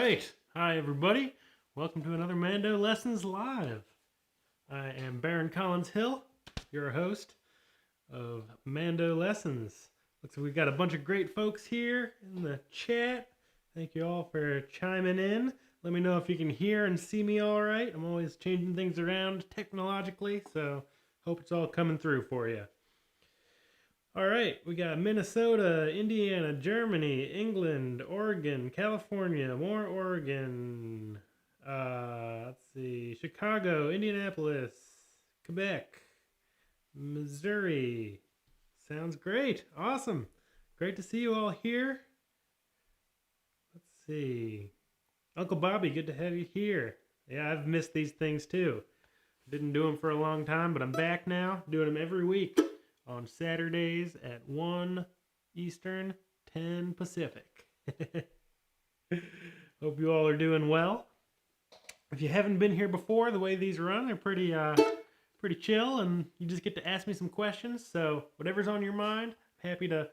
right. Hi, everybody. Welcome to another Mando Lessons Live. I am Baron Collins Hill, your host of Mando Lessons. Looks like we've got a bunch of great folks here in the chat. Thank you all for chiming in. Let me know if you can hear and see me all right. I'm always changing things around technologically, so hope it's all coming through for you. All right, we got Minnesota, Indiana, Germany, England, Oregon, California, more Oregon. Let's see, Chicago, Indianapolis, Quebec, Missouri. Sounds great. Awesome. Great to see you all here. Let's see. Uncle Bobby, good to have you here. Yeah, I've missed these things too. Didn't do them for a long time, but I'm back now, doing them every week on Saturdays at 1 Eastern, 10 Pacific. Hope you all are doing well. If you haven't been here before, the way these run, they're pretty chill, and you just get to ask me some questions. So whatever's on your mind, I'm happy to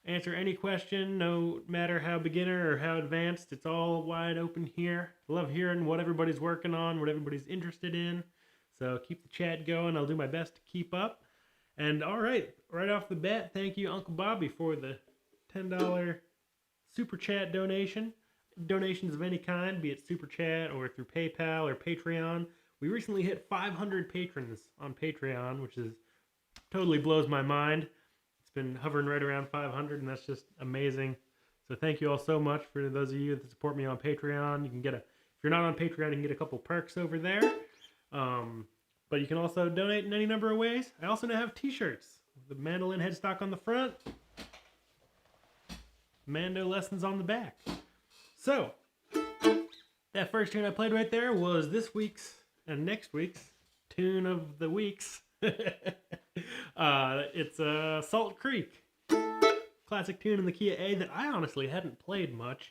answer any question, no matter how beginner or how advanced. It's all wide open here. I love hearing what everybody's working on, what everybody's interested in. So keep the chat going. I'll do my best to keep up. And all right off the bat, thank you, Uncle Bobby, for the $10 super chat donation. Donations of any kind, be it super chat or through PayPal or Patreon. We recently hit 500 patrons on Patreon, which is totally blows my mind. It's been hovering right around 500, and that's just amazing. So thank you all so much for those of you that support me on Patreon. You can get if you're not on Patreon, you can get a couple perks over there. But you can also donate in any number of ways. I also now have t-shirts with the mandolin headstock on the front, Mando Lessons on the back. So, that first tune I played right there was this week's and next week's tune of the weeks. It's Salt Creek. Classic tune in the key of A that I honestly hadn't played much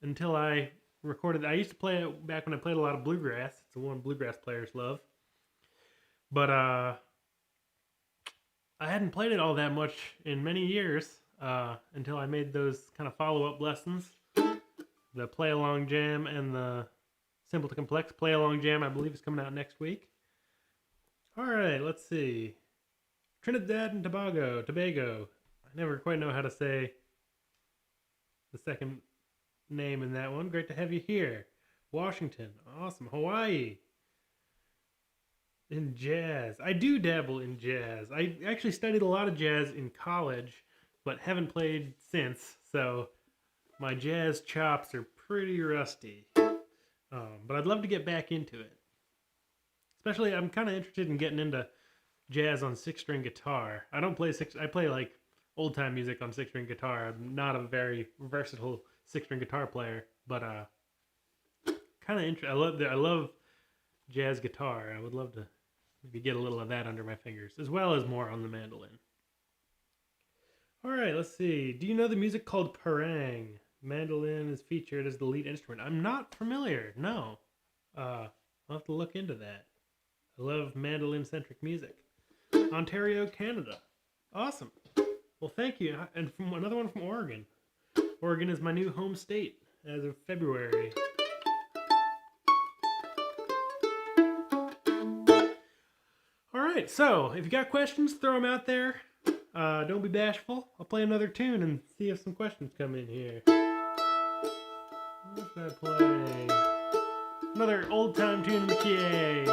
until I recorded. I used to play it back when I played a lot of bluegrass. It's the one bluegrass players love. But I hadn't played it all that much in many years until I made those kind of follow-up lessons. The play-along jam and the simple to complex play-along jam, I believe, is coming out next week. All right, let's see. Trinidad and Tobago. I never quite know how to say the second name in that one. Great to have you here. Washington. Awesome. Hawaii. In jazz. I do dabble in jazz. I actually studied a lot of jazz in college, but haven't played since, so my jazz chops are pretty rusty. But I'd love to get back into it. Especially, I'm kind of interested in getting into jazz on 6-string guitar. I don't play I play like old-time music on 6-string guitar. I'm not a very versatile 6-string guitar player, but kind of interested. I love jazz guitar. I would love to maybe get a little of that under my fingers, as well as more on the mandolin. All right, let's see. Do you know the music called parang? Mandolin is featured as the lead instrument. I'm not familiar. No. I'll have to look into that. I love mandolin-centric music. Ontario, Canada. Awesome. Well, thank you. And from another one from Oregon. Oregon is my new home state as of February. Alright, so if you got questions, throw them out there. Don't be bashful. I'll play another tune and see if some questions come in here. What should I play? Another old-time tune in the key A.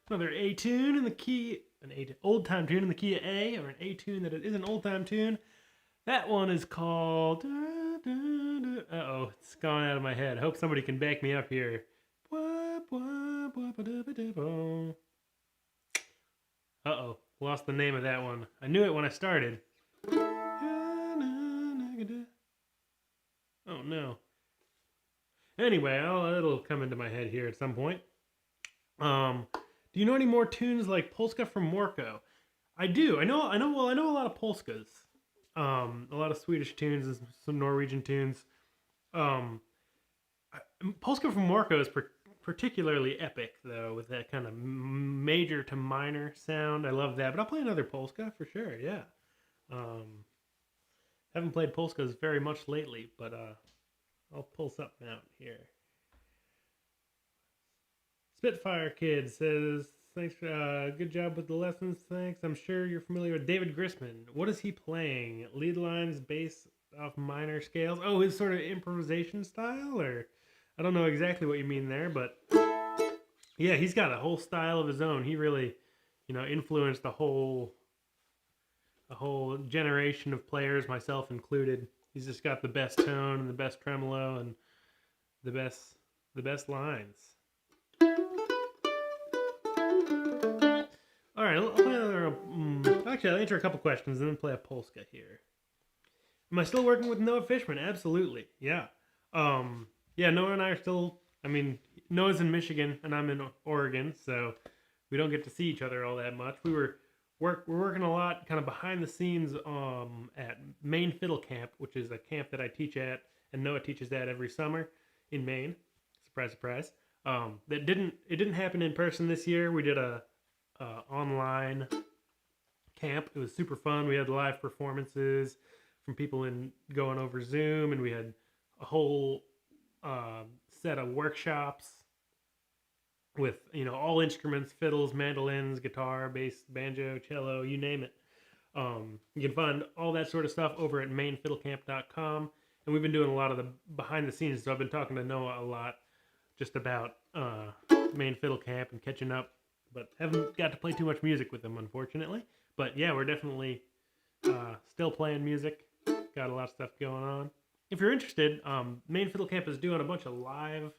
Another A tune in the key, old time tune in the key of A, or an A tune that is an old time tune. That one is called. Uh-oh, it's gone out of my head. I hope somebody can back me up here. Uh-oh, lost the name of that one. I knew it when I started. Oh no. Anyway, it'll come into my head here at some point. Do you know any more tunes like Polska from Morko? I do. I know a lot of polskas. A lot of Swedish tunes and some Norwegian tunes. Polska from Morko is particularly epic, though, with that kind of major to minor sound. I love that. But I'll play another Polska for sure, yeah. Haven't played Polskas very much lately, but I'll pull something out here. Spitfire Kid says, thanks for good job with the lessons. Thanks. I'm sure you're familiar with David Grisman. What is he playing? Lead lines based off minor scales? Oh, his sort of improvisation style? Or I don't know exactly what you mean there, but yeah, he's got a whole style of his own. He really, influenced a whole generation of players, myself included. He's just got the best tone and the best tremolo and the best lines. All right, I'll play another. Actually, I'll answer a couple questions and then play a Polska here. Am I still working with Noah Fishman? Absolutely, yeah. Yeah, Noah and I are still. Noah's in Michigan and I'm in Oregon, so we don't get to see each other all that much. We're working a lot, kind of behind the scenes, at Maine Fiddle Camp, which is a camp that I teach at, and Noah teaches at every summer in Maine. Surprise, surprise. It didn't happen in person this year. We did a online camp. It was super fun. We had live performances from people going over Zoom, and we had a whole set of workshops with all instruments: fiddles, mandolins, guitar, bass, banjo, cello, you name it. You can find all that sort of stuff over at mainfiddlecamp.com, and we've been doing a lot of the behind the scenes. So I've been talking to Noah a lot just about Maine Fiddle Camp and catching up, but haven't got to play too much music with him, unfortunately. But yeah, we're definitely still playing music. Got a lot of stuff going on. If you're interested, Maine Fiddle Camp is doing a bunch of live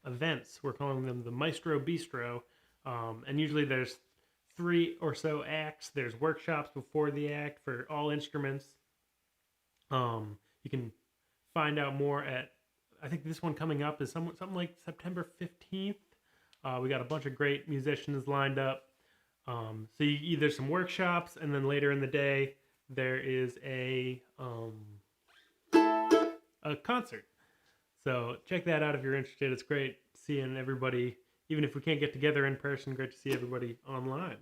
events. We're calling them the Maestro Bistro, and usually there's 3 or so acts. There's workshops before the act for all instruments. You can find out more at, I think this one coming up is something like September 15th. We got a bunch of great musicians lined up. So there's some workshops, and then later in the day there is a concert. So check that out if you're interested. It's great seeing everybody, even if we can't get together in person. Great to see everybody online.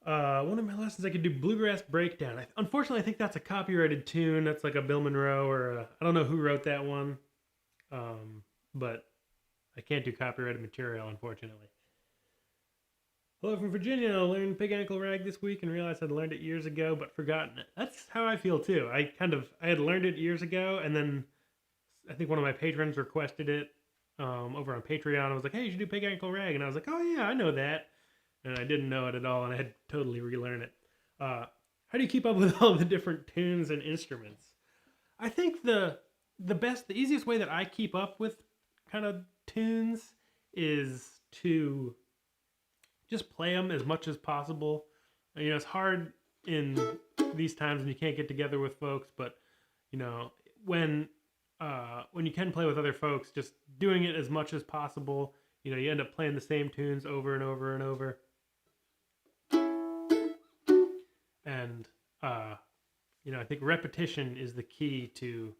One of my lessons, I could do Bluegrass Breakdown. Unfortunately, I think that's a copyrighted tune. That's like a Bill Monroe, or I don't know who wrote that one. But I can't do copyrighted material, unfortunately. Hello from Virginia. I learned Pig Ankle Rag this week and realized I'd learned it years ago, but forgotten it. That's how I feel too. I had learned it years ago, and then I think one of my patrons requested it over on Patreon. I was like, hey, you should do Pig Ankle Rag. And I was like, oh yeah, I know that. And I didn't know it at all, and I had to totally relearn it. How do you keep up with all the different tunes and instruments? I think the easiest way that I keep up with kind of tunes is to just play them as much as possible. It's hard in these times when you can't get together with folks, but when you can play with other folks, just doing it as much as possible. You end up playing the same tunes over and over and over. And I think repetition is the key to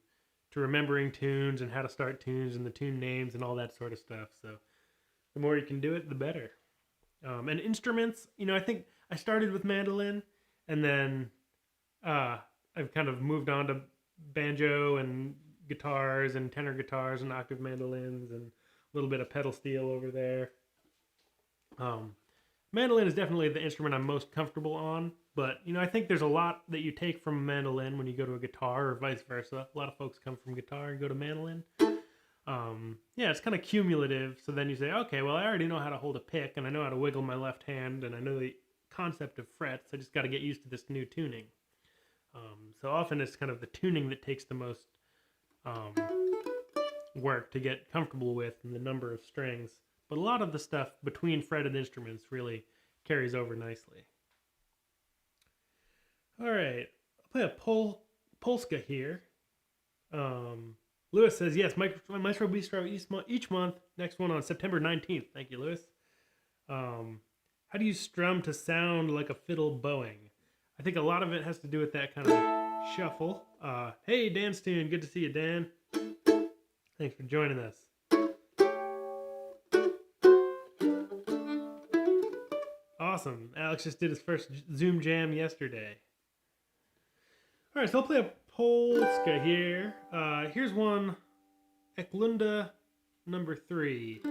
remembering tunes and how to start tunes and the tune names and all that sort of stuff. So the more you can do it, the better. And instruments, I think I started with mandolin, and then I've kind of moved on to banjo and guitars and tenor guitars and octave mandolins and a little bit of pedal steel over there. Mandolin is definitely the instrument I'm most comfortable on, but I think there's a lot that you take from mandolin when you go to a guitar, or vice versa. A lot of folks come from guitar and go to mandolin. Yeah, it's kind of cumulative. So then you say, okay, well, I already know how to hold a pick, and I know how to wiggle my left hand, and I know the concept of frets. I just got to get used to this new tuning. So often it's kind of the tuning that takes the most um, work to get comfortable with, and the number of strings. But a lot of the stuff between fretted instruments really carries over nicely. All right, I'll play a Polska here. Lewis says, yes, Maestro Bistro each month. Next one on September 19th. Thank you, Lewis. How do you strum to sound like a fiddle bowing? I think a lot of it has to do with that kind of shuffle. Hey, Dan Stoon. Good to see you, Dan. Thanks for joining us. Awesome. Alex just did his first Zoom jam yesterday. All right, so I'll play a Polska here. Here's one, Eklunda number 3.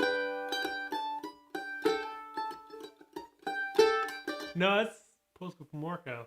No, it's Polska from Warko.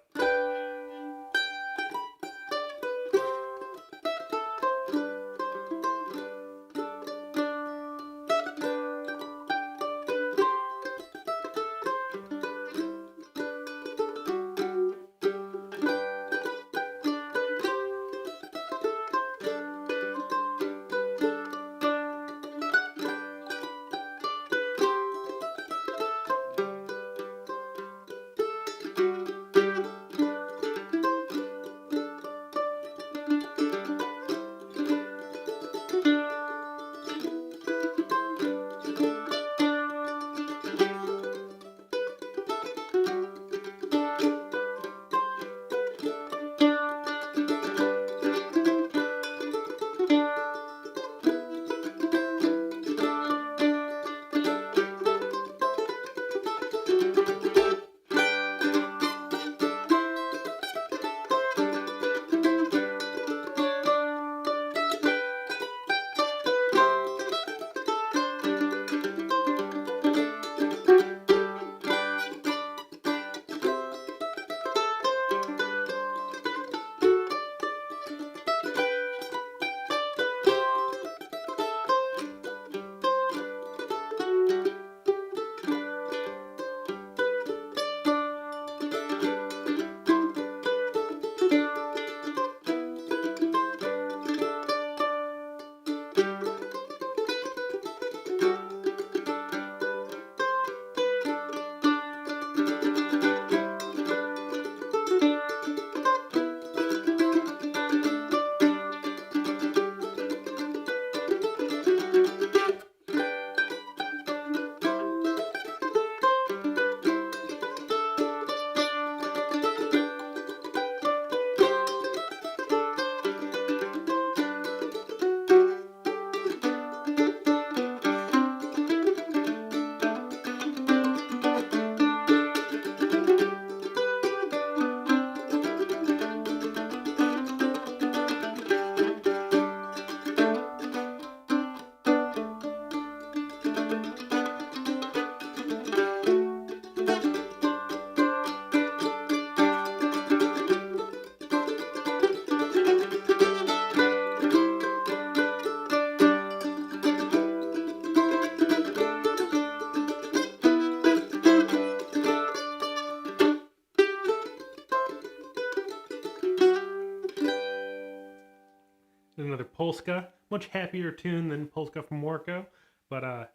Another Polska, much happier tune than Polska from Warko, but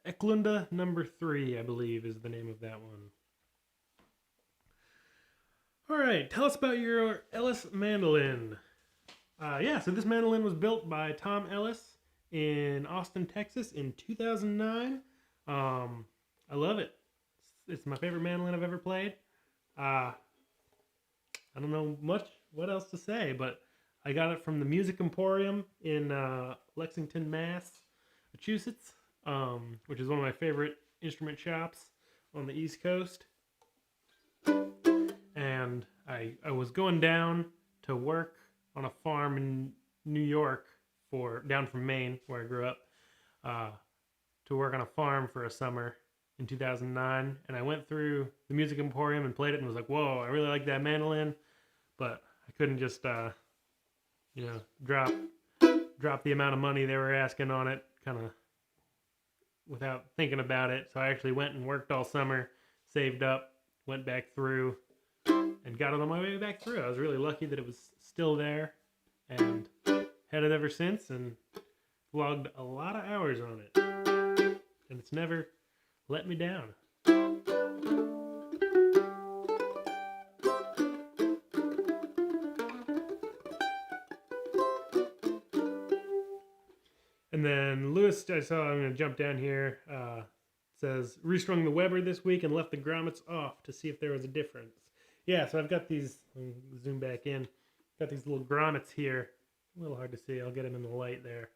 Eklunda number 3, I believe, is the name of that one. All right, tell us about your Ellis mandolin. So this mandolin was built by Tom Ellis in Austin, Texas in 2009. I love it. It's my favorite mandolin I've ever played. I don't know much what else to say, but I got it from the Music Emporium in Lexington, Massachusetts, which is one of my favorite instrument shops on the East Coast. And I was going down to work on a farm in New York down from Maine, where I grew up, to work on a farm for a summer in 2009. And I went through the Music Emporium and played it and was like, whoa, I really like that mandolin, but I couldn't just, drop drop the amount of money they were asking on it, kind of without thinking about it. So I actually went and worked all summer, saved up, went back through, and got it on my way back through. I was really lucky that it was still there, and had it ever since, and logged a lot of hours on it, and it's never let me down. And then Lewis, I saw, I'm going to jump down here, says, restrung the Weber this week and left the grommets off to see if there was a difference. Yeah, so I've got these, zoom back in, got these little grommets here. A little hard to see, I'll get them in the light there.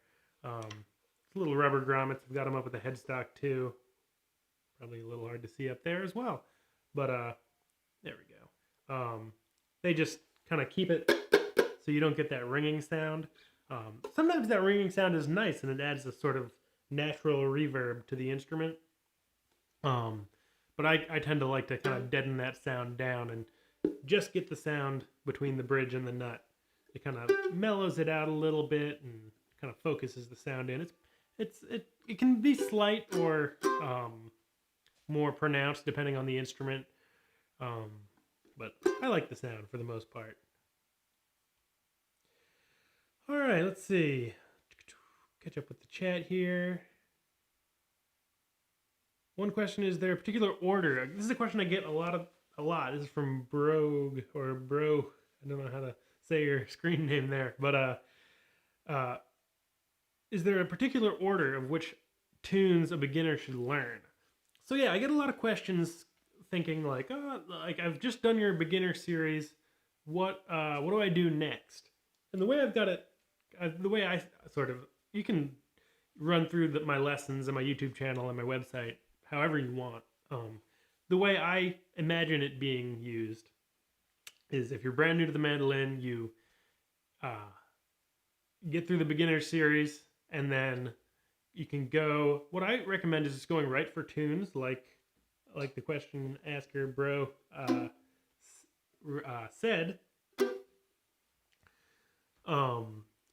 Little rubber grommets, I've got them up with a headstock too. Probably a little hard to see up there as well. But there we go. They just kind of keep it so you don't get that ringing sound. Sometimes that ringing sound is nice and it adds a sort of natural reverb to the instrument. But I tend to like to kind of deaden that sound down and just get the sound between the bridge and the nut. It kind of mellows it out a little bit and kind of focuses the sound in. It can be slight or more pronounced depending on the instrument. But I like the sound for the most part. All right, let's see. Catch up with the chat here. One question, is there a particular order? This is a question I get a lot. This is from Brogue or Bro. I don't know how to say your screen name there, but is there a particular order of which tunes a beginner should learn? So yeah, I get a lot of questions thinking like, oh, like I've just done your beginner series. What do I do next? And the way I've got it, the way I sort of, you can run through my lessons and my YouTube channel and my website however you want. The way I imagine it being used is if you're brand new to the mandolin, you get through the beginner series, and then you can go, what I recommend is just going right for tunes, like the question asker bro said.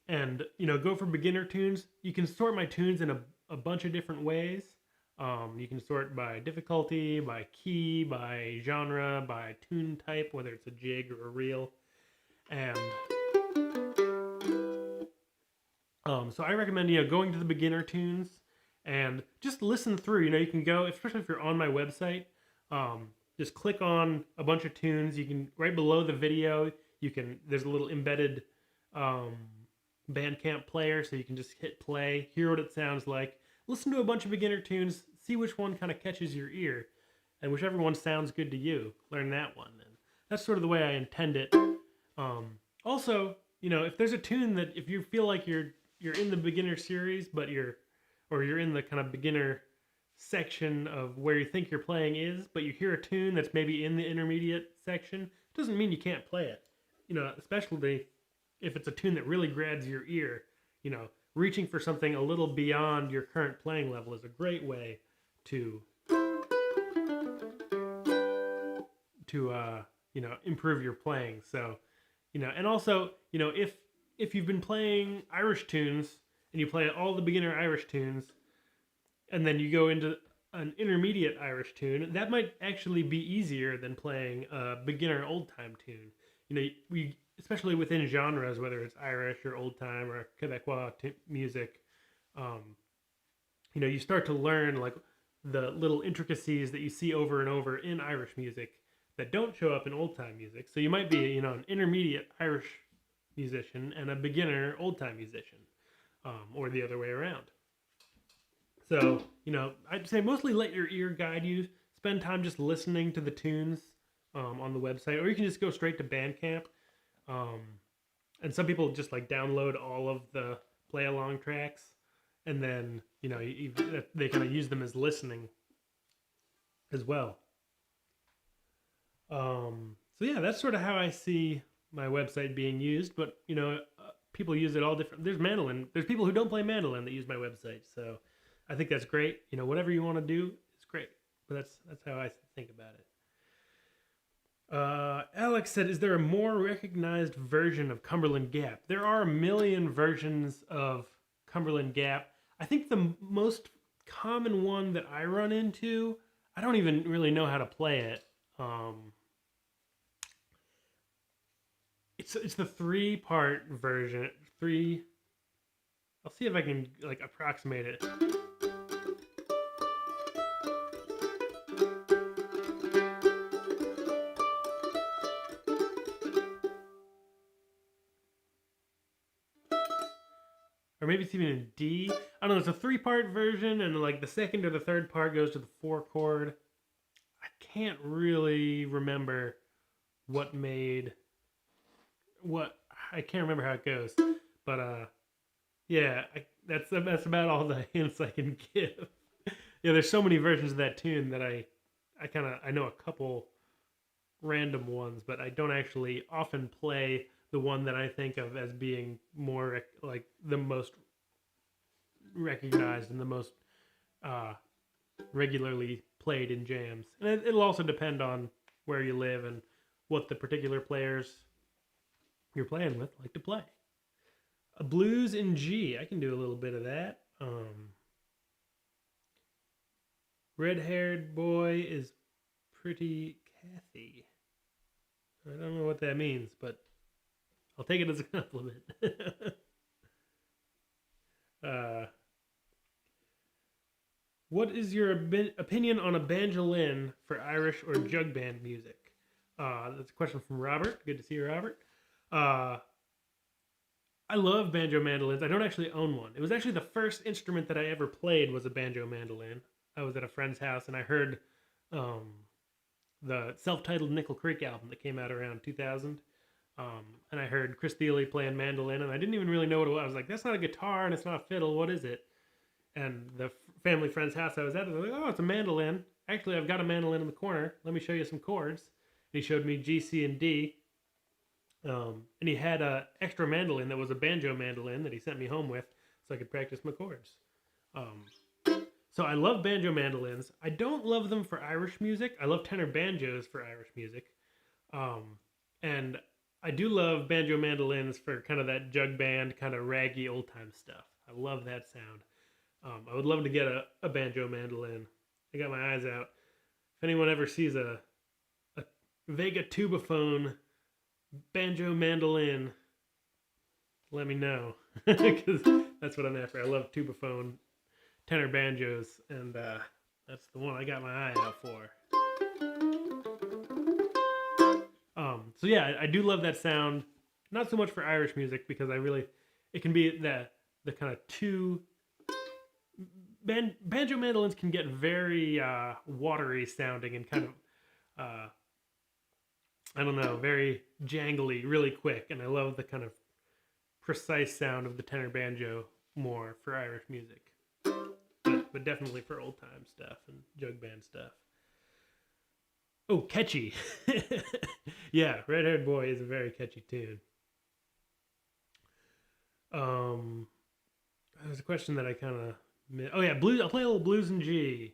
And go for beginner tunes. You can sort my tunes in a bunch of different ways. You can sort by difficulty, by key, by genre, by tune type, whether it's a jig or a reel. And so I recommend, going to the beginner tunes and just listen through. You can go, especially if you're on my website, just click on a bunch of tunes. You can, right below the video, there's a little embedded Bandcamp player, so you can just hit play, hear what it sounds like, listen to a bunch of beginner tunes, see which one kind of catches your ear, and whichever one sounds good to you, learn that one. And that's sort of the way I intend it. Also, if there's a tune that, if you feel like you're in the beginner series, but you're in the kind of beginner section of where you think your playing is, but you hear a tune that's maybe in the intermediate section, it doesn't mean you can't play it. Especially if it's a tune that really grabs your ear, reaching for something a little beyond your current playing level is a great way to improve your playing. So, and also, if you've been playing Irish tunes and you play all the beginner Irish tunes, and then you go into an intermediate Irish tune, that might actually be easier than playing a beginner old time tune. We, especially within genres, whether it's Irish or old time or Quebecois music, you start to learn like the little intricacies that you see over and over in Irish music that don't show up in old time music. So you might be, an intermediate Irish musician and a beginner old time musician, or the other way around. So, I'd say mostly let your ear guide you. Spend time just listening to the tunes on the website, or you can just go straight to Bandcamp. And some people just like download all of the play along tracks, and then they kind of use them as listening as well. So yeah, that's sort of how I see my website being used. But people use it all different. There's people who don't play mandolin that use my website, so I think that's great. Whatever you want to do is great. But that's how I think about it. Alex said, "Is there a more recognized version of Cumberland Gap?" There are a million versions of Cumberland Gap. I think the most common one that I run into, I don't even really know how to play it. Um, it's the 3-part version. Three. I'll see if I can like approximate it. Or maybe it's even in D. I don't know. It's a 3-part version, and like the second or the third part goes to the 4 chord. I can't really remember what made what. I can't remember how it goes, but yeah, that's about all the hints I can give. Yeah, there's so many versions of that tune that I know a couple random ones, but I don't actually often play the one that I think of as being more like the most recognized and the most uh, regularly played in jams. And it'll also depend on where you live and what the particular players you're playing with like to play. A blues in G, I can do a little bit of that. Red-haired boy is pretty Kathy. I don't know what that means, but I'll take it as a compliment. uh, what is your opinion on a banjolin for Irish or jug band music? That's a question from Robert. Good to see you, Robert. I love banjo mandolins. I don't actually own one. It was actually the first instrument that I ever played was a banjo mandolin. I was at a friend's house and I heard the self-titled Nickel Creek album that came out around 2000. And I heard Chris Thiele playing mandolin, and I didn't even really know what it was. I was like, that's not a guitar and it's not a fiddle. What is it? And the family friend's house I was at, I was like, oh, it's a mandolin. Actually, I've got a mandolin in the corner. Let me show you some chords. And he showed me G, C, and D. And he had an extra mandolin that was a banjo mandolin that he sent me home with so I could practice my chords. So I love banjo mandolins. I don't love them for Irish music. I love tenor banjos for Irish music. And I do love banjo mandolins for kind of that jug band, kind of raggy old time stuff. I love that sound. I would love to get a banjo mandolin. I got my eyes out. If anyone ever sees a Vega tubaphone banjo mandolin, let me know. Because that's what I'm after. I love tubaphone tenor banjos, and that's the one I got my eye out for. So yeah, I do love that sound. Not so much for Irish music because it can be the kind of two. Banjo mandolins can get very watery sounding and kind of I don't know, very jangly, really quick, and I love the kind of precise sound of the tenor banjo more for Irish music, but definitely for old time stuff and jug band stuff. Oh, catchy. Yeah, Red Haired Boy is a very catchy tune. There's a question that I kind of missed. Oh yeah, blues. I'll play a little blues in G.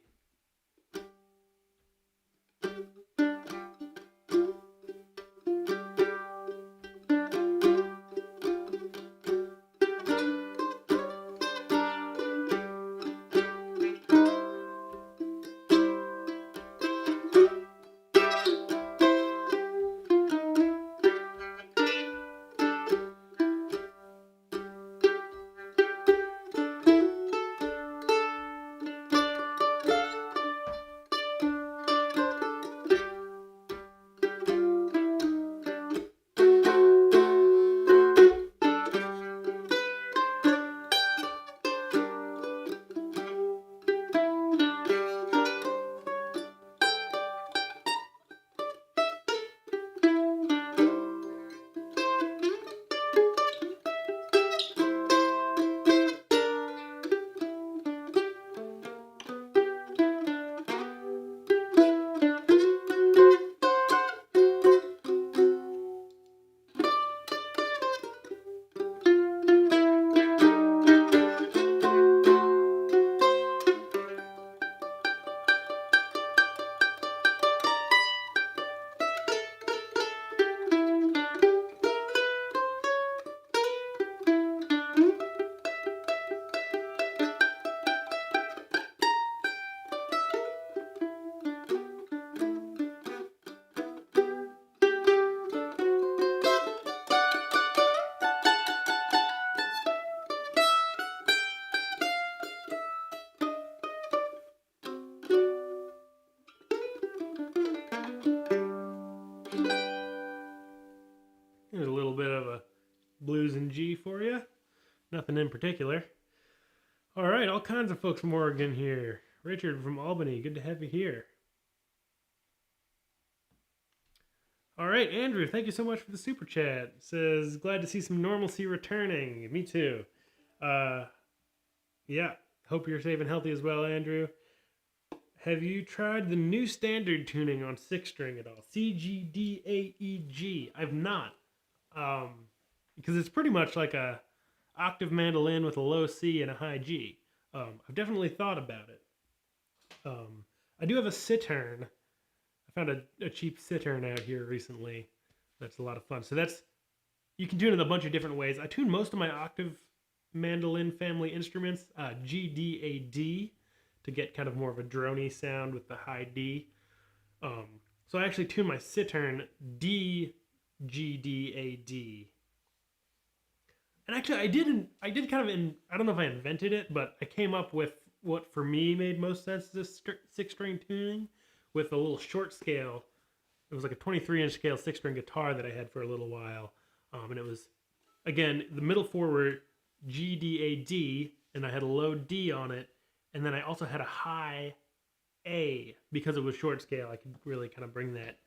and G for you. Nothing in particular. All right, all kinds of folks from Oregon here. Richard from Albany, good to have you here. All right, Andrew, thank you so much for the super chat. Says, glad to see some normalcy returning. Me too. Yeah, hope you're safe and healthy as well, Andrew. Have you tried the new standard tuning on 6-string at all? C, G, D, A, E, G. I've not. Because it's pretty much like a octave mandolin with a low C and a high G. I've definitely thought about it. I do have a Cittern. I found a cheap Cittern out here recently. That's a lot of fun. So you can tune it a bunch of different ways. I tune most of my octave mandolin family instruments G, D, A, D to get kind of more of a droney sound with the high D. So I actually tune my Cittern D, G, D, A, D. And actually I did kind of, I don't know if I invented it, but I came up with what for me made most sense, this 6-string tuning with a little short scale. It was like a 23-inch scale 6-string guitar that I had for a little while. And it was, again, the middle 4 were G, D, A, D, and I had a low D on it. And then I also had a high A. Because it was short scale, I could really kind of bring that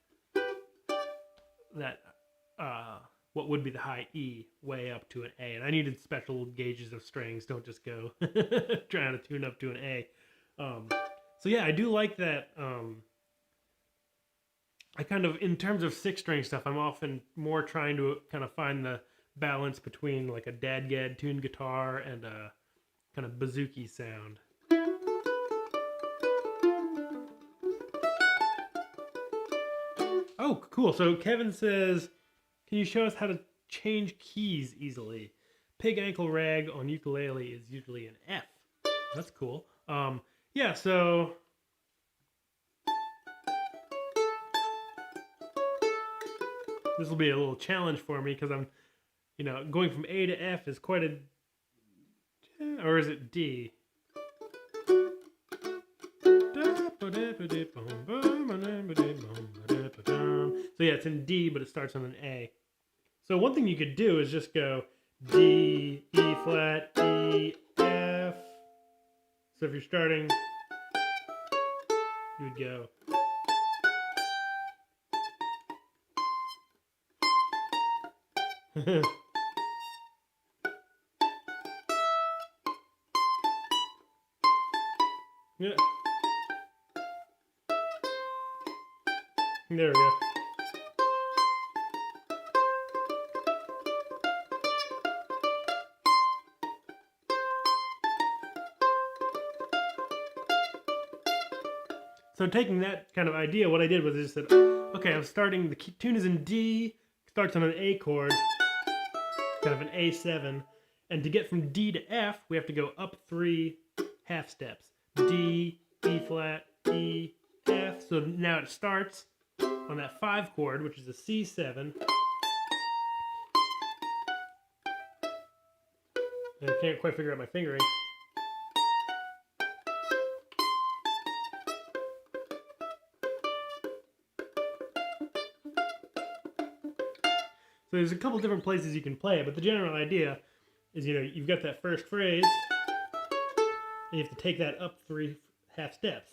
what would be the high E way up to an A. And I needed special gauges of strings. Don't just go trying to tune up to an A. So yeah, I do like that. I kind of, in terms of 6-string stuff, I'm often more trying to kind of find the balance between like a dadgad tuned guitar and a kind of bouzouki sound. Oh, cool. So Kevin says, can you show us how to change keys easily? Pig ankle rag on ukulele is usually an F. That's cool. Yeah, so this will be a little challenge for me because I'm, going from A to F is quite a, or is it D? So yeah, it's in D, but it starts on an A. So one thing you could do is just go D, E flat, E, F. So if you're starting, you would go. Yeah. There we go. So taking that kind of idea, what I did was I just said, okay, I'm starting, the tune is in D, starts on an A chord, kind of an A7, and to get from D to F, we have to go up 3 half steps. D, E flat, E, F. So now it starts on that 5 chord, which is a C7. And I can't quite figure out my fingering. So there's a couple different places you can play it, but the general idea is, you've got that first phrase, and you have to take that up 3 half steps.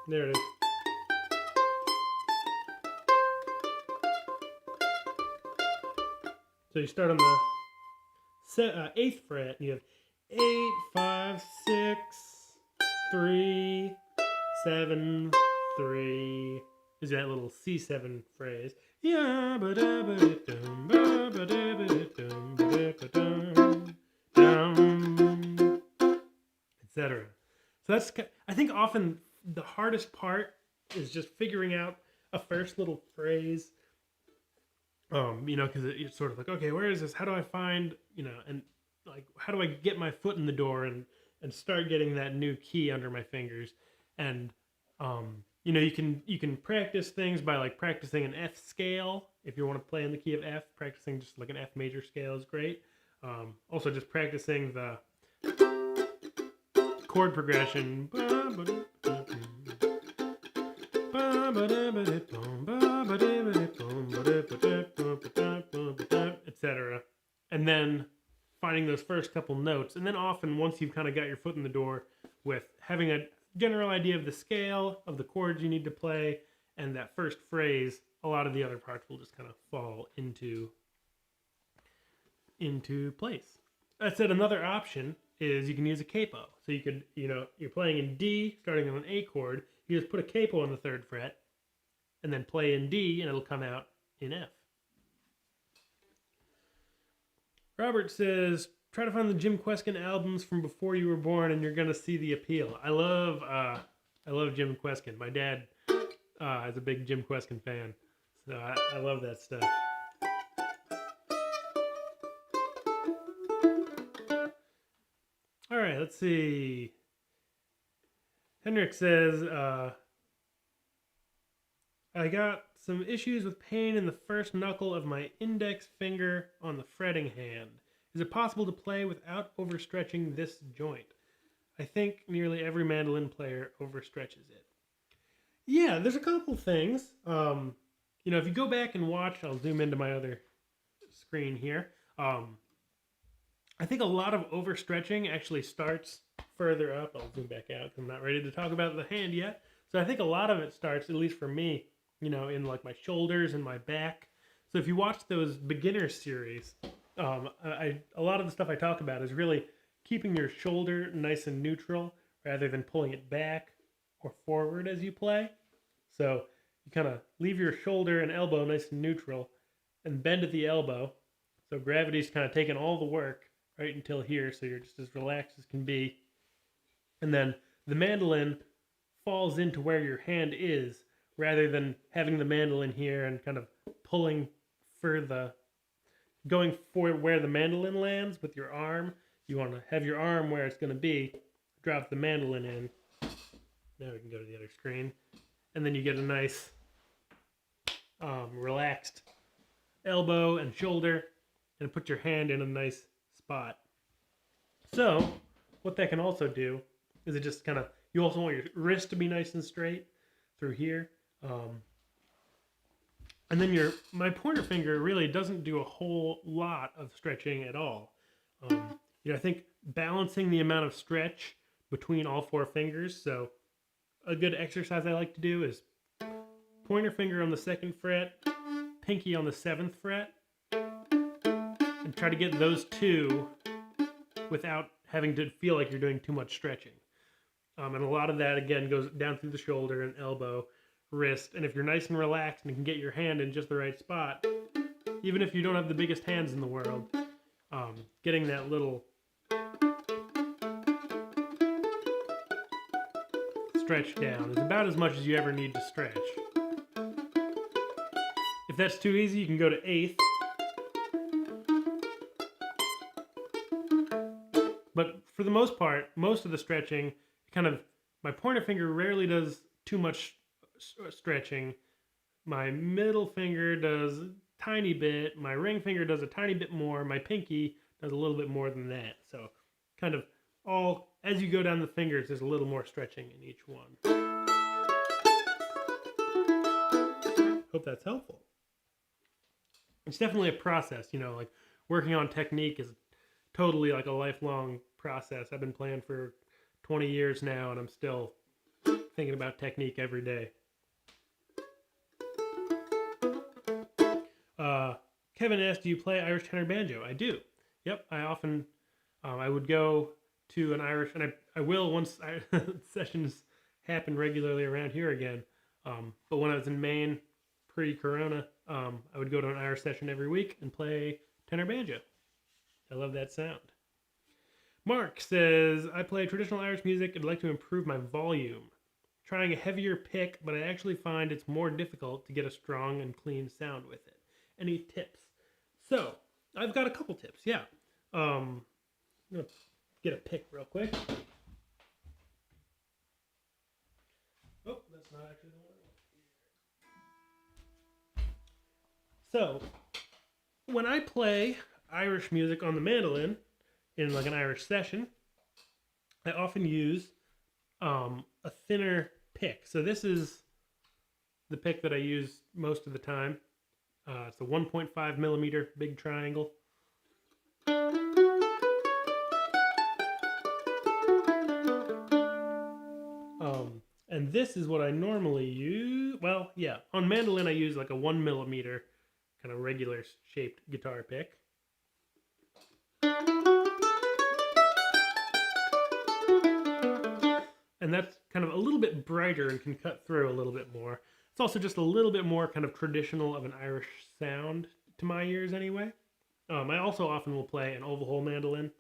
There it is. So you start on the 8th fret, and you have 8, 5, 6, 3, 7, 3. Is that little C7 phrase? Yeah, etc. So that's, I think often the hardest part is just figuring out a first little phrase. Because it's sort of like, okay, where is this? How do I find, and like, how do I get my foot in the door and start getting that new key under my fingers? And you can practice things by like practicing an F scale. If you want to play in the key of F, practicing just like an F major scale is great. Also just practicing the chord progression. etc. And then finding those first couple notes. And then often, once you've kind of got your foot in the door with having a general idea of the scale, of the chords you need to play, and that first phrase, a lot of the other parts will just kind of fall into place. That said, another option is you can use a capo. So you could, you're playing in D, starting on an A chord. You just put a capo on the 3rd fret, and then play in D, and it'll come out in F. Robert says, try to find the Jim Kweskin albums from before you were born, and you're gonna see the appeal. I love Jim Kweskin. My dad is a big Jim Kweskin fan, so I love that stuff. All right, let's see. Henrik says, I got some issues with pain in the first knuckle of my index finger on the fretting hand. Is it possible to play without overstretching this joint? I think nearly every mandolin player overstretches it. Yeah, there's a couple things. If you go back and watch, I'll zoom into my other screen here. I think a lot of overstretching actually starts further up. I'll zoom back out because I'm not ready to talk about the hand yet. So I think a lot of it starts, at least for me, in like my shoulders and my back. So if you watch those beginner series, a lot of the stuff I talk about is really keeping your shoulder nice and neutral rather than pulling it back or forward as you play. So you kind of leave your shoulder and elbow nice and neutral and bend at the elbow. So gravity's kind of taking all the work right until here, so you're just as relaxed as can be. And then the mandolin falls into where your hand is rather than having the mandolin here and kind of pulling going for where the mandolin lands with your arm. You want to have your arm where it's going to be, drop the mandolin in. Now we can go to the other screen. And then you get a nice relaxed elbow and shoulder, and put your hand in a nice spot. So what that can also do is it just kind of, you also want your wrist to be nice and straight through here. And then my pointer finger really doesn't do a whole lot of stretching at all. I think balancing the amount of stretch between all 4 fingers. So a good exercise I like to do is pointer finger on the 2nd fret, pinky on the 7th fret, and try to get those 2 without having to feel like you're doing too much stretching. And a lot of that, again, goes down through the shoulder and elbow, wrist. And if you're nice and relaxed and can get your hand in just the right spot, even if you don't have the biggest hands in the world, getting that little stretch down is about as much as you ever need to stretch. If that's too easy, you can go to 8th. But for the most part, most of the stretching, my pointer finger rarely does too much stretching. My middle finger does a tiny bit. My ring finger does a tiny bit more. My pinky does a little bit more than that. So kind of as you go down the fingers, there's a little more stretching in each one. Hope that's helpful. It's definitely a process, like working on technique is totally like a lifelong process. I've been playing for 20 years now, and I'm still thinking about technique every day. Kevin asked, do you play Irish tenor banjo? I do. Yep, I often, I would go to an Irish, and I will once sessions happen regularly around here again. But when I was in Maine, pre-corona, I would go to an Irish session every week and play tenor banjo. I love that sound. Mark says, I play traditional Irish music. I'd like to improve my volume. Trying a heavier pick, but I actually find it's more difficult to get a strong and clean sound with it. Any tips? So, I've got a couple tips, yeah. I'm going to get a pick real quick. Oh, that's not actually the one. So, when I play Irish music on the mandolin in like an Irish session, I often use a thinner pick. So this is the pick that I use most of the time. It's a 1.5 millimeter big triangle. And this is what I normally use. Well, yeah, on mandolin I use like a 1 millimeter kind of regular shaped guitar pick. And that's kind of a little bit brighter and can cut through a little bit more. It's also just a little bit more kind of traditional of an Irish sound to my ears anyway. I also often will play an oval hole mandolin.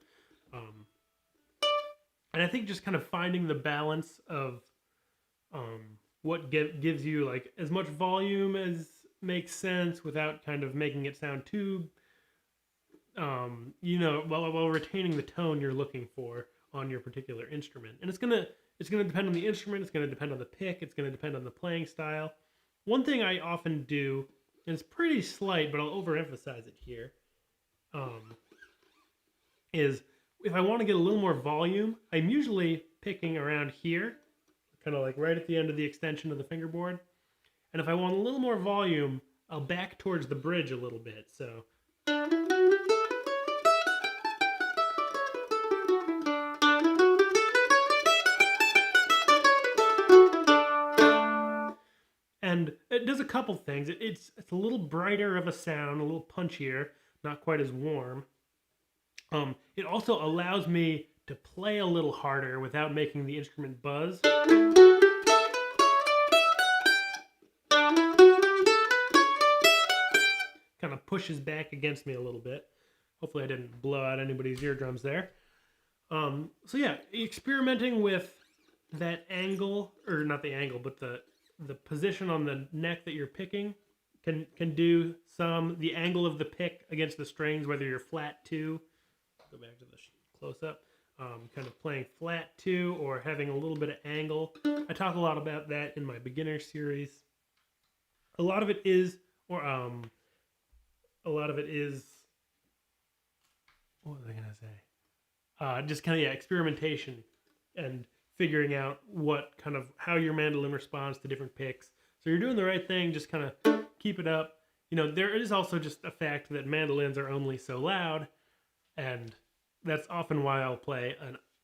And I think just kind of finding the balance of what gives you like as much volume as makes sense without kind of making it sound too, while retaining the tone you're looking for on your particular instrument. And it's gonna depend on the instrument. It's gonna depend on the pick. It's gonna depend on the playing style. One thing I often do, and it's pretty slight, but I'll overemphasize it here, is if I want to get a little more volume, I'm usually picking around here, kind of like right at the end of the extension of the fingerboard. And if I want a little more volume, I'll back towards the bridge a little bit. So. And it does a couple things. It's a little brighter of a sound, a little punchier, not quite as warm. It also allows me to play a little harder without making the instrument buzz. Kind of pushes back against me a little bit. Hopefully I didn't blow out anybody's eardrums there. So yeah, experimenting with that angle, or not the angle, but the position on the neck that you're picking can do some. The angle of the pick against the strings, whether you're flat 2, go back to the close-up, kind of playing flat 2 or having a little bit of angle. I talk a lot about that in my beginner series. A lot of it is, what was I gonna say? Just kind of experimentation and figuring out how your mandolin responds to different picks. So you're doing the right thing, just kind of keep it up. There is also just a fact that mandolins are only so loud, and that's often why I'll play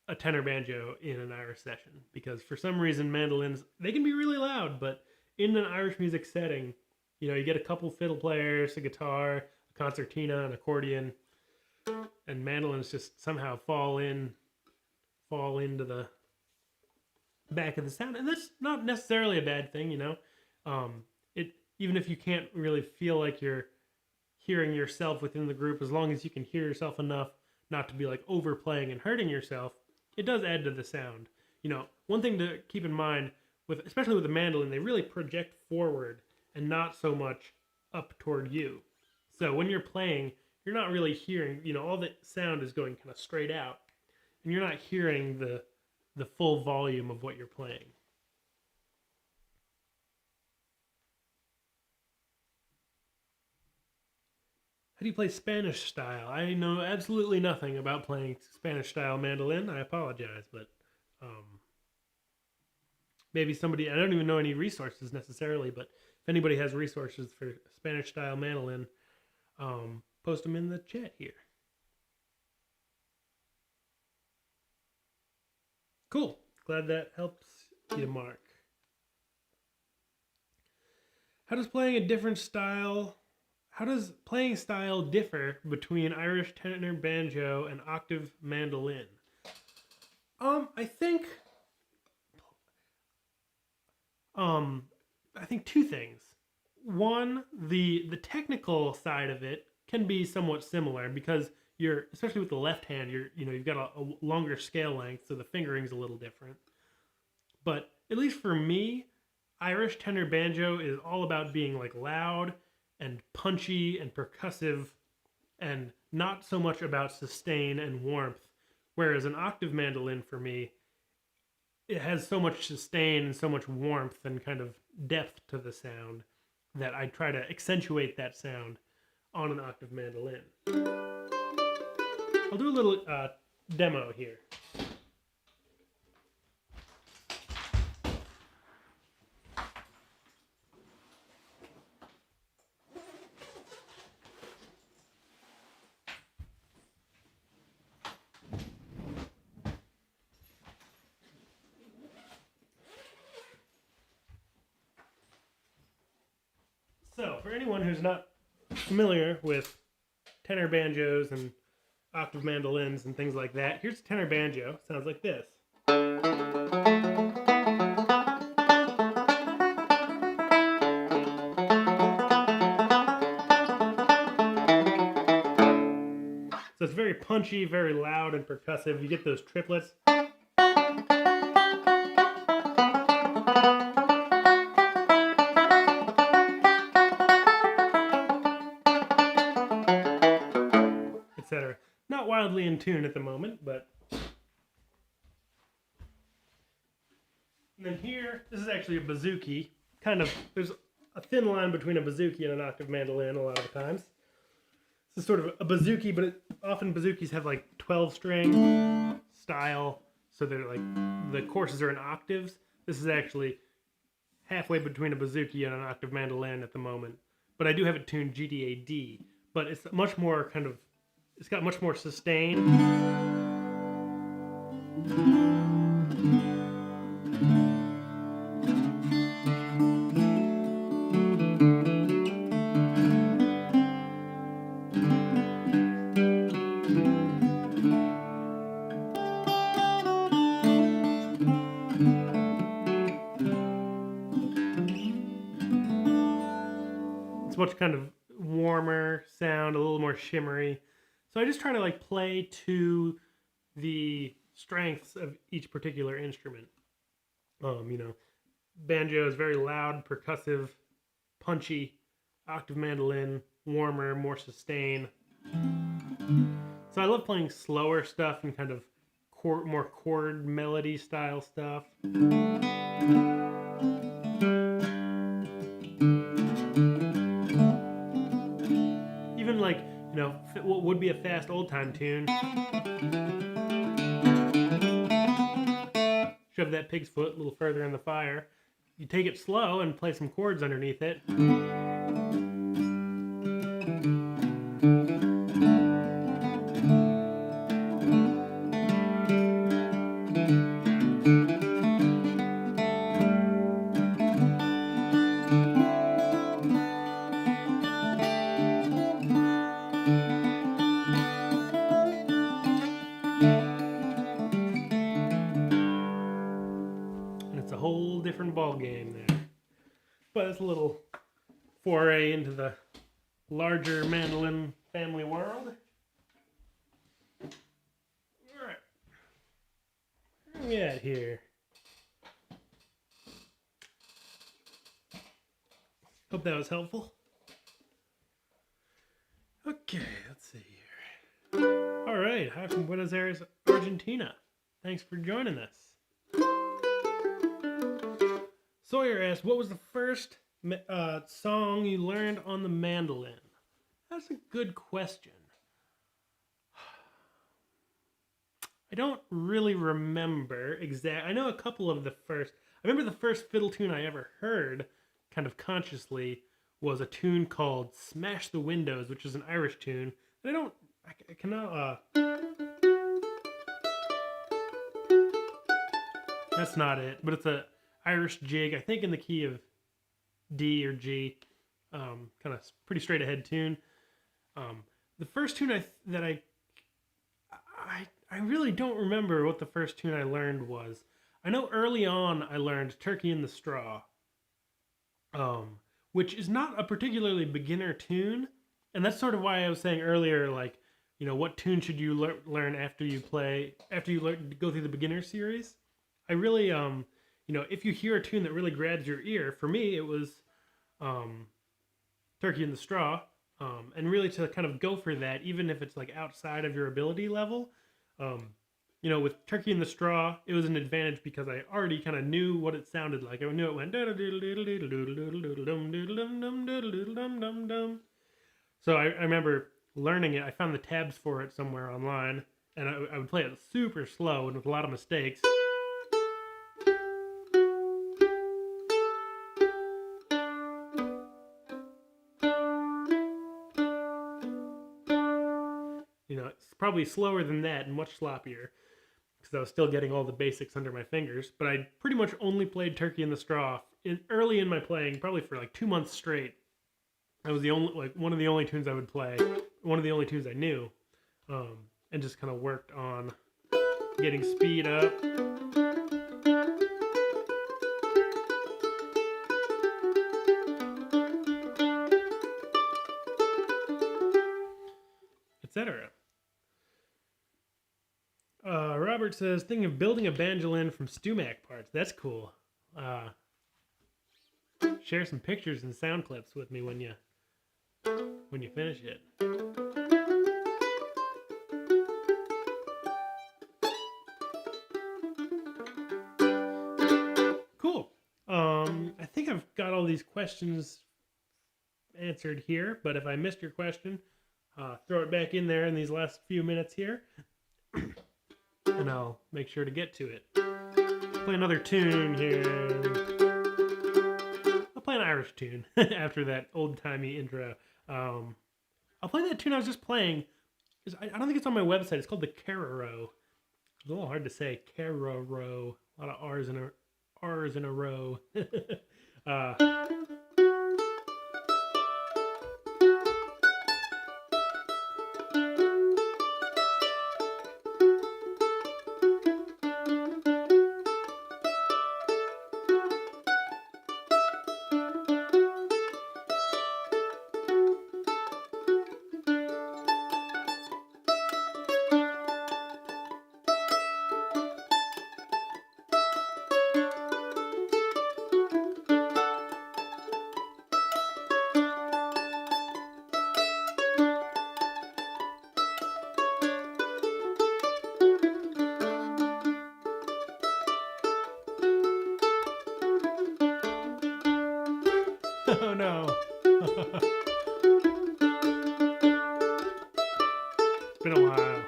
a tenor banjo in an Irish session, because for some reason mandolins, they can be really loud, but in an Irish music setting, you get a couple fiddle players, a guitar, a concertina, an accordion, and mandolins just somehow fall into the back of the sound, and that's not necessarily a bad thing. Even if you can't really feel like you're hearing yourself within the group, as long as you can hear yourself enough not to be like overplaying and hurting yourself, it does add to the sound. One thing to keep in mind especially with the mandolin, they really project forward and not so much up toward you. So when you're playing, you're not really hearing, all the sound is going kind of straight out, and you're not hearing the full volume of what you're playing. How do you play Spanish style? I know absolutely nothing about playing Spanish style mandolin. I apologize, but maybe somebody, I don't even know any resources necessarily, but if anybody has resources for Spanish style mandolin, post them in the chat here. Cool. Glad that helps you, Mark. How does playing style differ between Irish tenor banjo and octave mandolin? I think two things. One, the technical side of it can be somewhat similar, because especially with the left hand, you've got a longer scale length, so the fingering's a little different. But at least for me, Irish tenor banjo is all about being like loud and punchy and percussive, and not so much about sustain and warmth. Whereas an octave mandolin for me, it has so much sustain and so much warmth and kind of depth to the sound that I try to accentuate that sound on an octave mandolin. I'll do a little demo here. for anyone who's not familiar with tenor banjos and octave mandolins and things like that, here's a tenor banjo. Sounds like this. So it's very punchy, very loud and percussive. You get those triplets. Etc. Not wildly in tune at the moment, but... And then here, this is actually a bouzouki. Kind of, there's a thin line between a bouzouki and an octave mandolin a lot of the times. This is sort of a bouzouki, but often bouzouki's have like 12-string style, so they're like, the courses are in octaves. This is actually halfway between a bouzouki and an octave mandolin at the moment. But I do have it tuned GDAD, but it's much more kind of, it's got much more sustain. It's much kind of warmer sound, a little more shimmery. So I just try to like play to the strengths of each particular instrument. You know, banjo is very loud, percussive, punchy. Octave mandolin, warmer, more sustain. So I love playing slower stuff and kind of more chord melody style stuff. Even like, you know, what would be a fast old time tune. Shove that pig's foot a little further in the fire. You take it slow and play some chords underneath it. It's a whole different ball game there. But it's a little foray into the larger mandolin family world. Alright. What do we got here? Hope that was helpful. Okay, let's see here. Alright, hi from Buenos Aires, Argentina. Thanks for joining us. Sawyer asked, what was the first song you learned on the mandolin? That's a good question. I don't really remember exact. I know a couple of the first. I remember the first fiddle tune I ever heard, kind of consciously, was a tune called "Smash the Windows," which is an Irish tune. And I cannot. That's not it, but it's a Irish jig, I think in the key of D or G, kind of pretty straight ahead tune. The first tune I really don't remember what the first tune I learned was. I know early on I learned "Turkey in the Straw," which is not a particularly beginner tune, and that's sort of why I was saying earlier, like, you know, what tune should you learn after you go through the beginner series? I really, you know, if you hear a tune that really grabs your ear, for me it was "Turkey in the Straw," and really to kind of go for that, even if it's like outside of your ability level. You know, with "Turkey in the Straw," it was an advantage because I already kind of knew what it sounded like. I knew it went. So I remember learning it. I found the tabs for it somewhere online, and I would play it super slow and with a lot of mistakes. You know, it's probably slower than that and much sloppier because I was still getting all the basics under my fingers. But I pretty much only played "Turkey in the Straw early in my playing, probably for like 2 months straight. That was the only, like, one of the only tunes I would play, one of the only tunes I knew, and just kind of worked on getting speed up. Etc. Robert says, thinking of building a banjolin from Stumac parts. That's cool. Share some pictures and sound clips with me when you finish it. Cool. I think I've got all these questions answered here, but if I missed your question, throw it back in there in these last few minutes here, and I'll make sure to get to it. Play another tune here. I'll play an Irish tune after that old-timey intro. I'll play that tune I was just playing. I don't think it's on my website. It's called the Cararo. It's a little hard to say. Cararo. A lot of R's in a row. Oh no. It's been a while.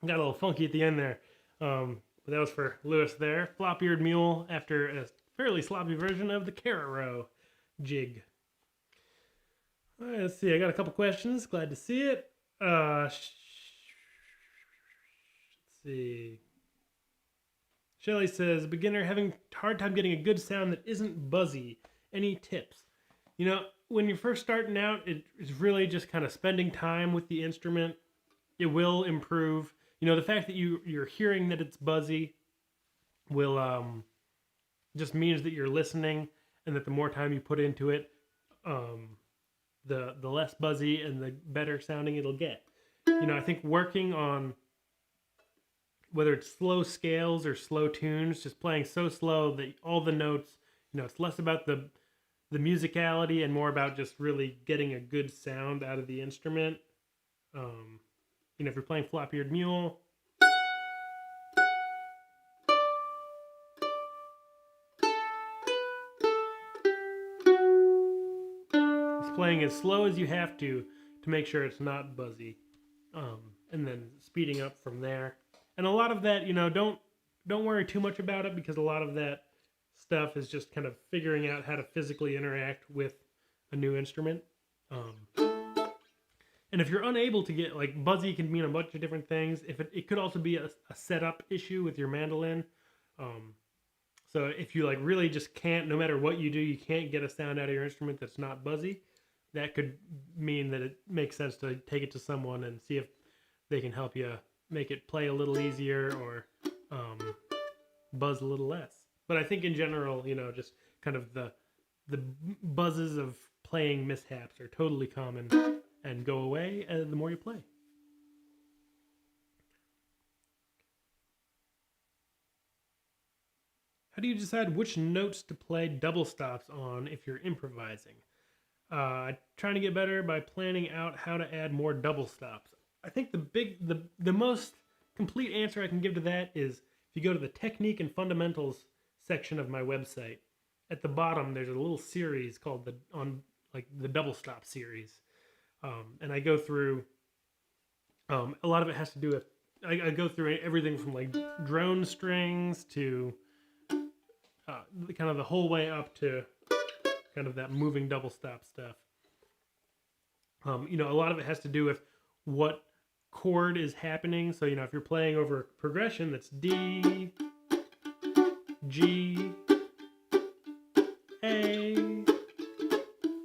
Got a little funky at the end there. But that was for Lewis there. Flop-eared mule after a fairly sloppy version of the Cararo jig. All right, let's see. I got a couple questions. Glad to see it. Let's see. Shelly says, beginner having hard time getting a good sound that isn't buzzy. Any tips? You know, when you're first starting out, it's really just kind of spending time with the instrument. It will improve. You know, the fact that you're hearing that it's buzzy will just means that you're listening, and that the more time you put into it, the less buzzy and the better sounding it'll get. I think working on whether it's slow scales or slow tunes, just playing so slow that all the notes, it's less about the musicality and more about just really getting a good sound out of the instrument. If you're playing flop-eared mule, it's playing as slow as you have to make sure it's not buzzy, and then speeding up from there. And a lot of that, don't worry too much about it, because a lot of that stuff is just kind of figuring out how to physically interact with a new instrument. And if you're unable to get, like, buzzy can mean a bunch of different things. If it could also be a setup issue with your mandolin. So if you like really just can't, no matter what you do, you can't get a sound out of your instrument that's not buzzy, that could mean that it makes sense to take it to someone and see if they can help you make it play a little easier or buzz a little less. But I think in general, just kind of the buzzes of playing mishaps are totally common and go away the more you play. How do you decide which notes to play double stops on if you're improvising? Trying to get better by planning out how to add more double stops. I think the most complete answer I can give to that is if you go to the technique and fundamentals section of my website. At the bottom, there's a little series called the double stop series, and I go through. A lot of it has to do with I go through everything from like drone strings to kind of the whole way up to kind of that moving double stop stuff. A lot of it has to do with what chord is happening. So, if you're playing over a progression that's D, G, A,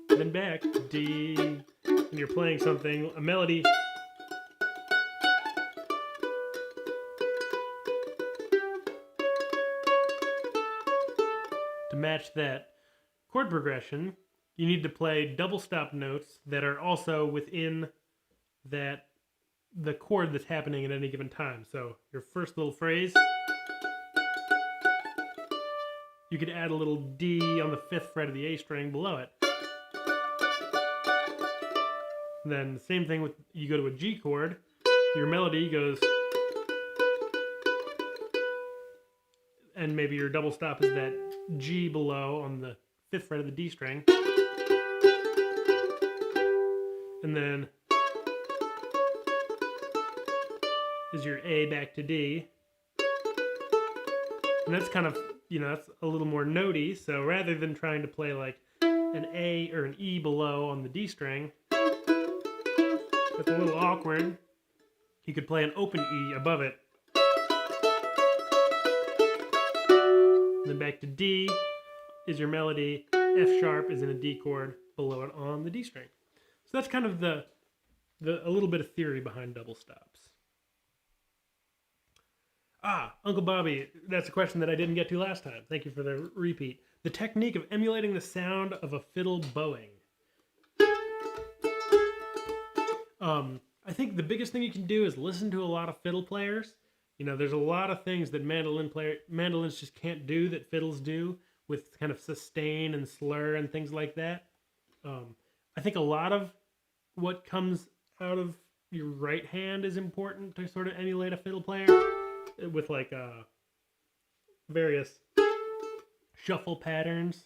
then back, D, and you're playing something, a melody, to match that chord progression, you need to play double stop notes that are also within the chord that's happening at any given time. So your first little phrase, you could add a little D on the 5th fret of the A string below it. And then the same thing with, you go to a G chord, your melody goes, and maybe your double stop is that G below on the 5th fret of the D string. And then is your A back to D. And that's kind of, that's a little more notey. So rather than trying to play like an A or an E below on the D string, that's a little awkward. You could play an open E above it. And then back to D is your melody. F sharp is in a D chord below it on the D string. So that's kind of a little bit of theory behind double stops. Uncle Bobby, that's a question that I didn't get to last time. Thank you for the repeat. The technique of emulating the sound of a fiddle bowing. I think the biggest thing you can do is listen to a lot of fiddle players. There's a lot of things that mandolins just can't do that fiddles do, with kind of sustain and slur and things like that. I think a lot of what comes out of your right hand is important to sort of emulate a fiddle player, with like various shuffle patterns,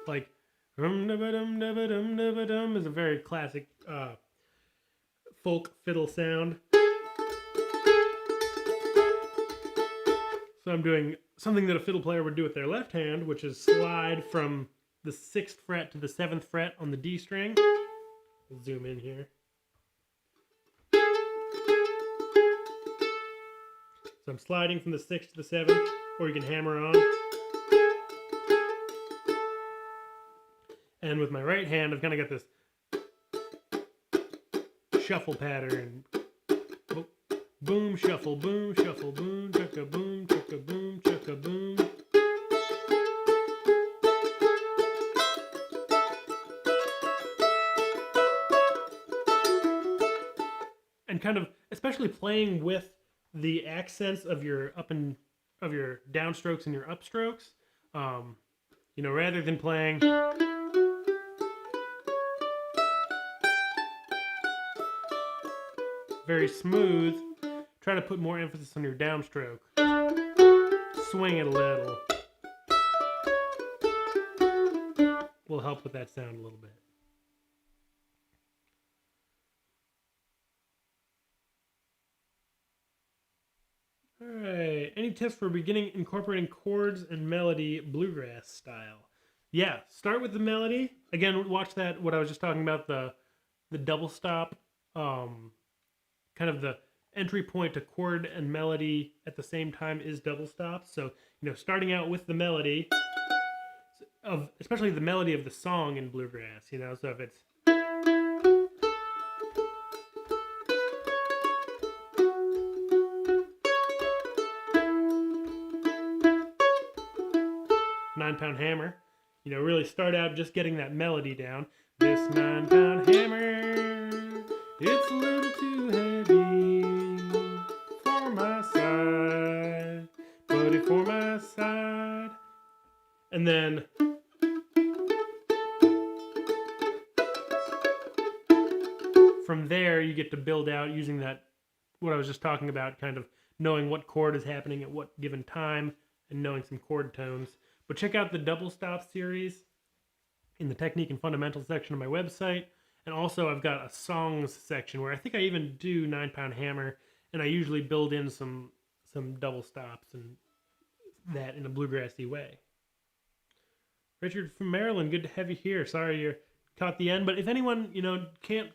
like dum-da-ba-dum-da-ba-dum-da-ba-dum is a very classic folk fiddle sound. So I'm doing something that a fiddle player would do with their left hand, which is slide from the 6th fret to the 7th fret on the D string. We'll zoom in here. So I'm sliding from the 6th to the 7th, or you can hammer on. And with my right hand, I've kind of got this shuffle pattern. Boom, shuffle, boom, chugga, boom, chugga, boom, chugga, boom. and kind of especially playing with the accents of your downstrokes and your upstrokes. You know, rather than playing very smooth, try to put more emphasis on your downstroke. Swing it a little. Will help with that sound a little bit. Alright, any tips for beginning incorporating chords and melody bluegrass style? Yeah, start with the melody. Again, watch that, what I was just talking about, the double stop, kind of the entry point to chord and melody at the same time is double stops. So, you know, starting out with the melody, especially the melody of the song in bluegrass, you know, so if it's nine-pound hammer, you know, really start out just getting that melody down. This 9-pound hammer, it's a little too heavy for my side, put it for my side. And then from there you get to build out using that, what I was just talking about, kind of knowing what chord is happening at what given time and knowing some chord tones. But check out the double stop series in the technique and fundamentals section of my website. And also I've got a songs section where I think I even do 9-pound hammer, and I usually build in some double stops and that in a bluegrassy way. Richard from Maryland, good to have you here. Sorry you caught the end, but if anyone, you know, can't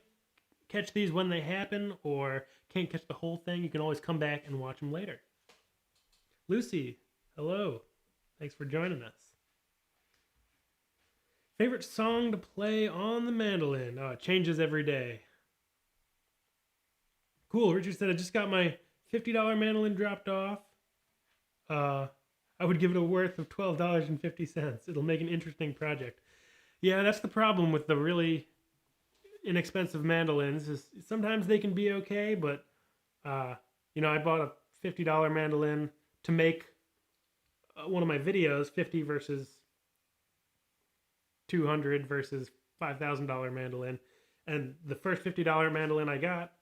catch these when they happen or can't catch the whole thing, you can always come back and watch them later. Lucy, hello. Thanks for joining us. Favorite song to play on the mandolin? Oh, it changes every day. Cool. Richard said, I just got my $50 mandolin dropped off. I would give it a worth of $12.50. It'll make an interesting project. Yeah, that's the problem with the really inexpensive mandolins, is sometimes they can be okay, but you know, I bought a $50 mandolin to make one of my videos, 50 versus 200 versus $5,000 mandolin, and the first $50 mandolin I got,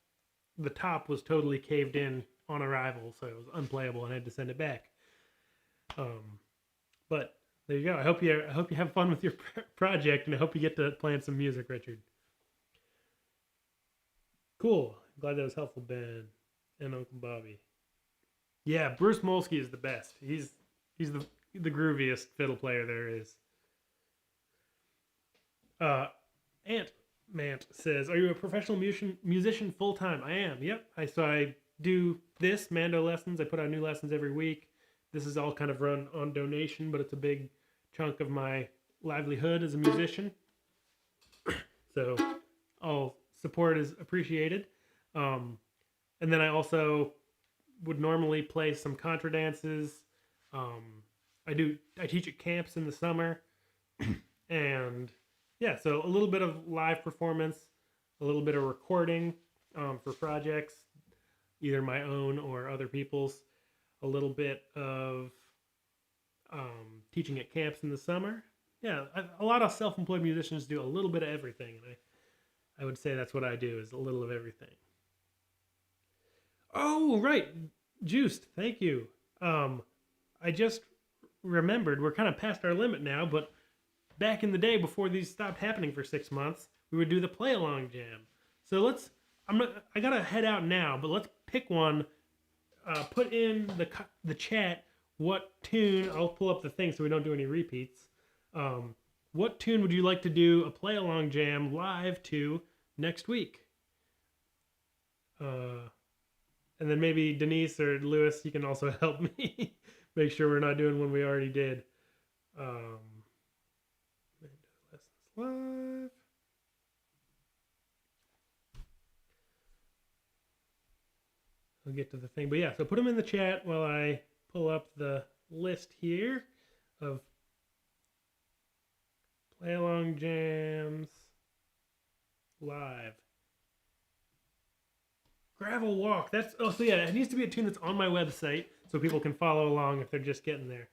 the top was totally caved in on arrival, so it was unplayable and I had to send it back. But there you go. I hope you have fun with your project, and I hope you get to plan some music, Richard. Cool. Glad that was helpful, Ben and Uncle Bobby. Yeah, Bruce Molsky is the best. He's the grooviest fiddle player there is. Ant Mant says, "Are you a professional musician full time?" I am. Yep. So I do this MandoLessons. I put out new lessons every week. This is all kind of run on donation, but it's a big chunk of my livelihood as a musician. So all support is appreciated. And then I also would normally play some contra dances. I teach at camps in the summer. And yeah, so a little bit of live performance, a little bit of recording for projects, either my own or other people's, a little bit of teaching at camps in the summer. Yeah, a lot of self-employed musicians do a little bit of everything, and I would say that's what I do, is a little of everything. Oh, right, Juiced, thank you. I just remembered, we're kind of past our limit now, but back in the day, before these stopped happening for 6 months, we would do the play-along jam. So I gotta head out now, but let's pick one. Put in the chat what tune, I'll pull up the thing so we don't do any repeats. What tune would you like to do a play-along jam live to next week? And then maybe Denise or Lewis, you can also help me make sure we're not doing one we already did. MandoLessons Live. I'll get to the thing. But yeah, so put them in the chat while I pull up the list here of play-along jams live. Gravel Walk. That's so yeah. It needs to be a tune that's on my website so people can follow along if they're just getting there.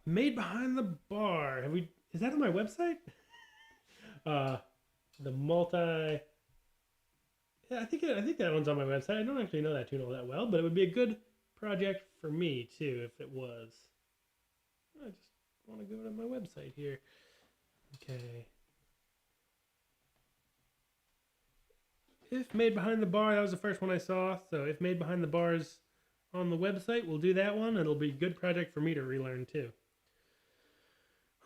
Made Behind the Bar. Is that on my website? The multi. Yeah, I think that one's on my website. I don't actually know that tune all that well, but it would be a good project for me too if it was. I just want to go to my website here. Okay. If Made Behind the Bar, that was the first one I saw. So if Made Behind the Bar is on the website, we'll do that one. It'll be a good project for me to relearn too.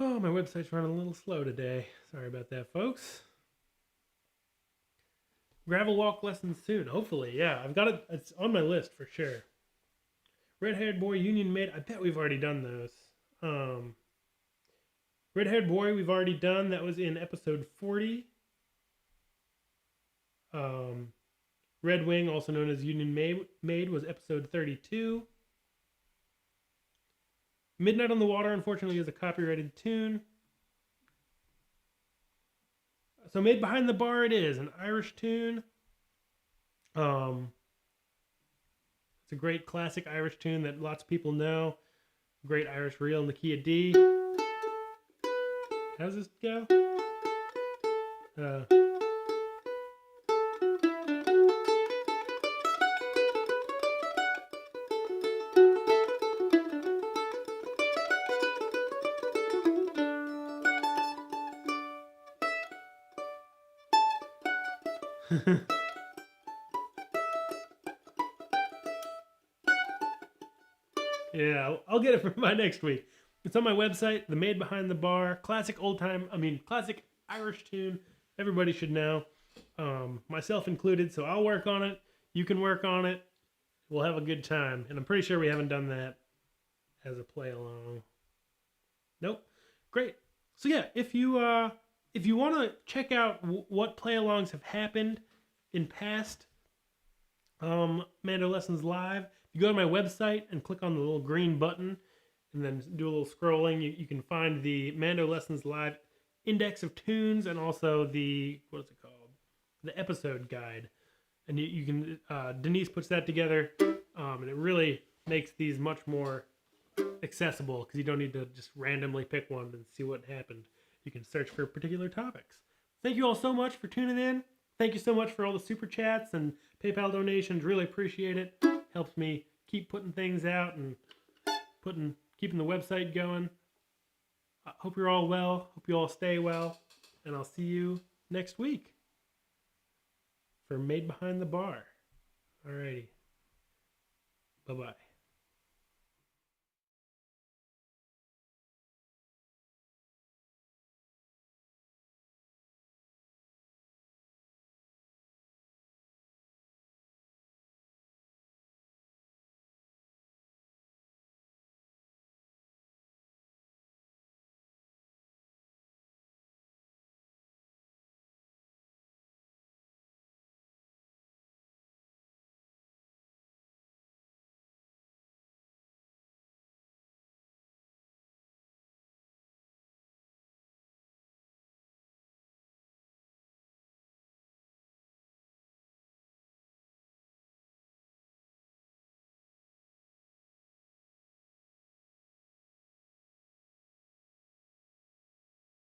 Oh, my website's running a little slow today. Sorry about that, folks. Gravel Walk lessons soon, hopefully. Yeah, I've got it. It's on my list for sure. Red-haired boy, Union Maid. I bet we've already done those. Red-haired boy, we've already done. That was in episode 40. Red Wing, also known as Union Maid, was episode 32. Midnight on the Water, unfortunately, is a copyrighted tune. So Made Behind the Bar it is, an Irish tune. It's a great classic Irish tune that lots of people know. Great Irish reel in the key of D. How's this go? Yeah, I'll get it for my next week. It's on my website, the Made Behind the Bar, classic classic Irish tune. Everybody should know, myself included. So I'll work on it. You can work on it. We'll have a good time. And I'm pretty sure we haven't done that as a play along. Nope. Great. So yeah, if you want to check out what play alongs have happened in past MandoLessons Live, you go to my website and click on the little green button and then do a little scrolling. You can find the MandoLessons Live index of tunes and also the, what is it called? The episode guide. And you can, Denise puts that together, and it really makes these much more accessible because you don't need to just randomly pick one and see what happened. You can search for particular topics. Thank you all so much for tuning in. Thank you so much for all the super chats and PayPal donations. Really appreciate it. Helps me keep putting things out and keeping the website going. I hope you're all well. Hope you all stay well. And I'll see you next week for Made Behind the Bar. Alrighty. Bye-bye.